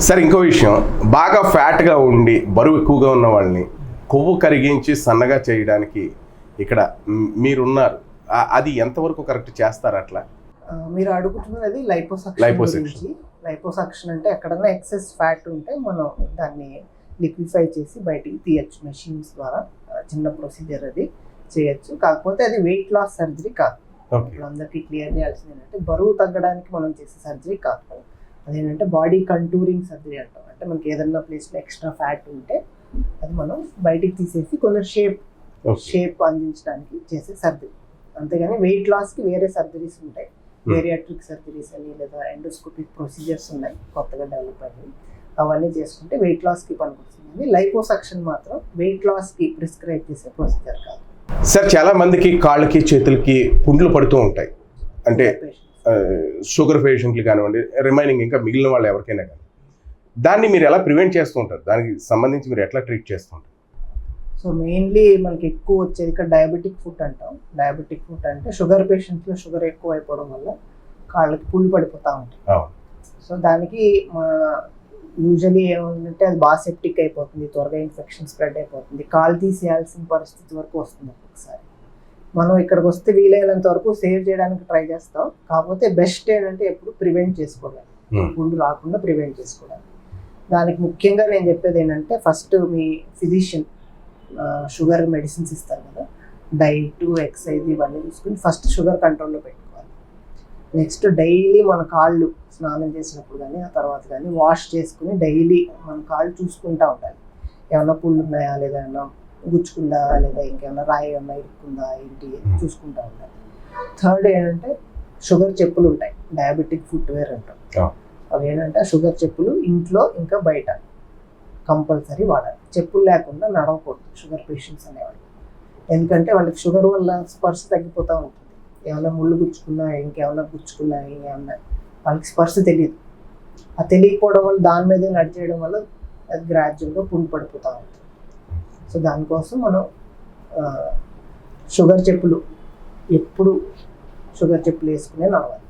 Sir ఇంకో విషయం, బాగా ఫ్యాట్గా ఉండి బరువు ఎక్కువగా ఉన్న వాళ్ళని కొవ్వు కరిగించి సన్నగా చేయడానికి ఇక్కడ మీరున్నారు. అది ఎంతవరకు కరెక్ట్ చేస్తారు అట్లా? మీరు అడుగుతున్నది లైపోసక్షన్ గురించి. లైపోసక్షన్ అంటే ఎక్కడన్నా ఎక్సెస్ ఫ్యాట్ ఉంటే మనం దాన్ని లిక్విఫై చేసి బయటికి తీయచ్చు మెషిన్స్ ద్వారా. చిన్న ప్రొసీజర్ అది చేయొచ్చు. కాకపోతే అది వెయిట్ లాస్ సర్జరీ కాదు. ఇప్పుడు అందరికీ క్లియర్ చేయాల్సింది ఏంటంటే బరువు తగ్గడానికి మనం చేసే సర్జరీ కాదు. అదేంటంటే బాడీ కంటూరింగ్ సర్జరీ అంటాం. అంటే మనకి ఏదన్నా ప్లేస్లో ఎక్స్ట్రా ఫ్యాట్ ఉంటే అది మనం బయటికి తీసేసి కొంచెం షేప్ అందించడానికి చేసే సర్జరీ. అంతేగాని వెయిట్ లాస్కి వేరే సర్జరీస్ ఉంటాయి. బేరియాట్రిక్ సర్జరీస్ అని లేదా ఎండోస్కోపిక్ ప్రొసీజర్స్ ఉన్నాయి కొత్తగా డెవలప్ అయ్యి. అవన్నీ చేసుకుంటే వెయిట్ లాస్కి పనికొస్తుంది. లైపోసక్షన్ మాత్రం వెయిట్ లాస్కి ప్రిస్క్రైబ్ చేసే ప్రొసీజర్ కాదు. సార్ చాలా మందికి కాళ్ళకి చేతులకి పుండ్లు పడుతూ ఉంటాయి. అంటే షుగర్ పేషెంట్లు కానివ్వండి, రిమైనింగ్ ఇంకా మిగిలిన వాళ్ళు ఎవరికైనా కానీ, దాన్ని మీరు ఎలా ప్రివెంట్ చేస్తూ ఉంటారు? దానికి సంబంధించి మీరు ఎట్లా ట్రీట్ చేస్తూ ఉంటారు? సో మెయిన్లీ మనకి ఎక్కువ వచ్చేది ఇక్కడ డయాబెటిక్ ఫుట్ అంటాం. డయాబెటిక్ ఫుట్ అంటే షుగర్ పేషెంట్స్లో షుగర్ ఎక్కువ అయిపోవడం వల్ల కాళ్ళకి పుళ్ళు పడిపోతూ ఉంటాయి. సో దానికి మన యూజువలీ ఏమంటే అది బాగా సెప్టిక్ అయిపోతుంది, త్వరగా ఇన్ఫెక్షన్ స్ప్రెడ్ అయిపోతుంది, కాలు తీసేయాల్సిన పరిస్థితి వరకు వస్తుంది ఒక్కొక్కసారి. మనం ఇక్కడికి వస్తే వీలైనంత వరకు సేవ్ చేయడానికి ట్రై చేస్తాం. కాకపోతే బెస్ట్ ఏంటంటే ఎప్పుడు ప్రివెంట్ చేసుకోవాలి, పుండు రాకుండా ప్రివెంట్ చేసుకోవాలి. దానికి ముఖ్యంగా నేను చెప్పేది ఏంటంటే ఫస్ట్ మీ ఫిజిషియన్ షుగర్ మెడిసిన్స్ ఇస్తారు కదా, డైట్ ఎక్సర్సైజ్ ఇవన్నీ చూసుకుని ఫస్ట్ షుగర్ కంట్రోల్లో పెట్టుకోవాలి. నెక్స్ట్ డైలీ మన కాళ్ళు స్నానం చేసినప్పుడు కానీ ఆ తర్వాత కానీ వాష్ చేసుకుని డైలీ మన కాళ్ళు చూసుకుంటూ ఉండాలి. ఏమైనా పుళ్ళు ఉన్నాయా లేదా, ఏమైనా గుచ్చుకుందా లేదా, ఇంకేమైనా రాయి ఏమైనా ఇరుక్కుందా ఏంటి చూసుకుంటూ ఉండాలి. థర్డ్ ఏంటంటే షుగర్ చెప్పులు ఉంటాయి, డయాబెటిక్ ఫుట్వేర్ అంటాం. అవి ఏంటంటే షుగర్ చెప్పులు ఇంట్లో ఇంకా బయట కంపల్సరీ వాడాలి. చెప్పులు లేకుండా నడవకూడదు షుగర్ పేషెంట్స్ అనేవాళ్ళు. ఎందుకంటే వాళ్ళకి షుగర్ వల్ల స్పర్శ తగ్గిపోతూ ఉంటుంది. ఏమైనా ముళ్ళు గుచ్చుకున్నా ఇంకేమైనా గుచ్చుకున్నా ఇంకేమన్నా వాళ్ళకి స్పర్శ తెలియదు. ఆ తెలియకపోవడం వల్ల దాని మీదే నడిచేయడం వల్ల అది గ్రాడ్యువల్గా పుండు పడిపోతూ ఉంటుంది. సో దానికోసం మనం షుగర్ చెప్పులు ఎప్పుడు షుగర్ చెప్పులు వేసుకునే నడవాలి.